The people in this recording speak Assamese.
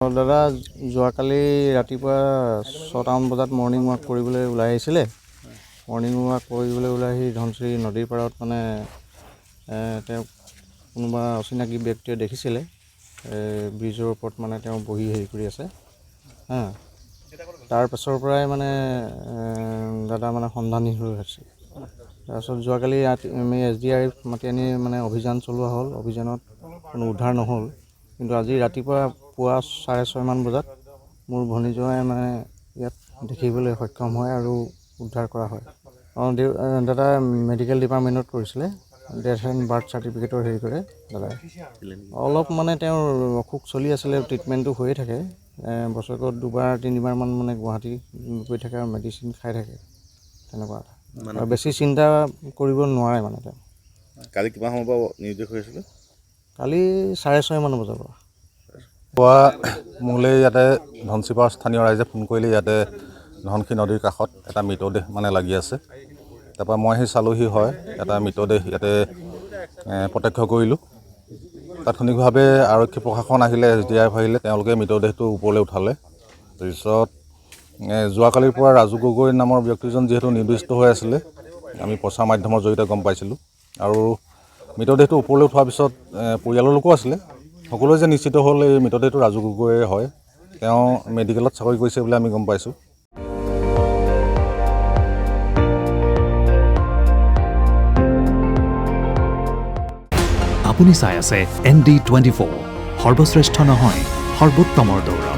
দাদা যোৱাকালি ৰাতিপুৱা 6টামান বজাত মৰ্ণিং ৱাক কৰিবলৈ ওলাই আহিছিলে। মৰ্ণিং ৱাক কৰিবলৈ ওলাই আহি ধনশিৰি নদীৰ পাৰত মানে তেওঁ কোনোবা অচিনাকি ব্যক্তিয়ে দেখিছিলে ব্ৰিজৰ ওপৰত মানে তেওঁ বহি হেৰি কৰি আছে তাৰ পাছৰ পৰাই মানে দাদা মানে সন্ধানী হৈ আছে। তাৰপিছত যোৱাকালি আমি SDRF মাতি আনি মানে অভিযান চলোৱা হ'ল। অভিযানত কোনো উদ্ধাৰ নহ'ল, কিন্তু আজি ৰাতিপুৱা পুৱা 6:30মান বজাত মোৰ ভনীজোৱাই মানে ইয়াত দেখিবলৈ সক্ষম হয় আৰু উদ্ধাৰ কৰা হয়। দাদা মেডিকেল ডিপাৰ্টমেণ্টত কৰিছিলে, ডেথ এণ্ড বাৰ্থ চাৰ্টিফিকেটৰ হেৰি কৰে দাদাই। অলপ মানে তেওঁৰ অসুখ চলি আছিলে, ট্ৰিটমেণ্টটো হৈয়ে থাকে। বছৰেকত 2-3বাৰমান মানে গুৱাহাটী গৈ থাকে আৰু মেডিচিন খাই থাকে, তেনেকুৱা আৰু বেছি চিন্তা কৰিব নোৱাৰে মানে তেওঁ। কালি কিমান সময়ৰ পৰা নিৰ্দেশ হৈ আছিলে? কালি 6:30মান বজাৰ পৰা। পুৱা মোলৈ ইয়াতে ধনশিৰি স্থানীয় ৰাইজে ফোন কৰিলে, ইয়াতে ধনশিৰি নদীৰ কাষত এটা মৃতদেহ মানে লাগি আছে। তাৰপৰা মই আহি চালোহি, হয় এটা মৃতদেহ ইয়াতে প্ৰত্যক্ষ কৰিলোঁ। তাৎক্ষণিকভাৱে আৰক্ষী প্ৰশাসন আহিলে, SDRF আহিলে, তেওঁলোকে মৃতদেহটো ওপৰলৈ উঠালে। তাৰপিছত যোৱাকালিৰ পৰা ৰাজু গগৈ নামৰ ব্যক্তিজন যিহেতু নিৰ্দিষ্ট হৈ আছিলে, আমি প্ৰচাৰ মাধ্যমৰ জৰিয়তে গম পাইছিলোঁ। আৰু মৃতদেহটো ওপৰলৈ উঠোৱাৰ পিছত পৰিয়ালৰ লোকো আছিলে, সকলোৱে যে নিশ্চিত হ'ল এই মৃতদেহটো ৰাজু গগৈয়ে হয়। তেওঁ মেডিকেলত চাকৰি কৰিছে বুলি আমি গম পাইছোঁ। আপুনি চাই আছে ND24, সৰ্বশ্ৰেষ্ঠ নহয় সৰ্বোত্তমৰ দৌৰ।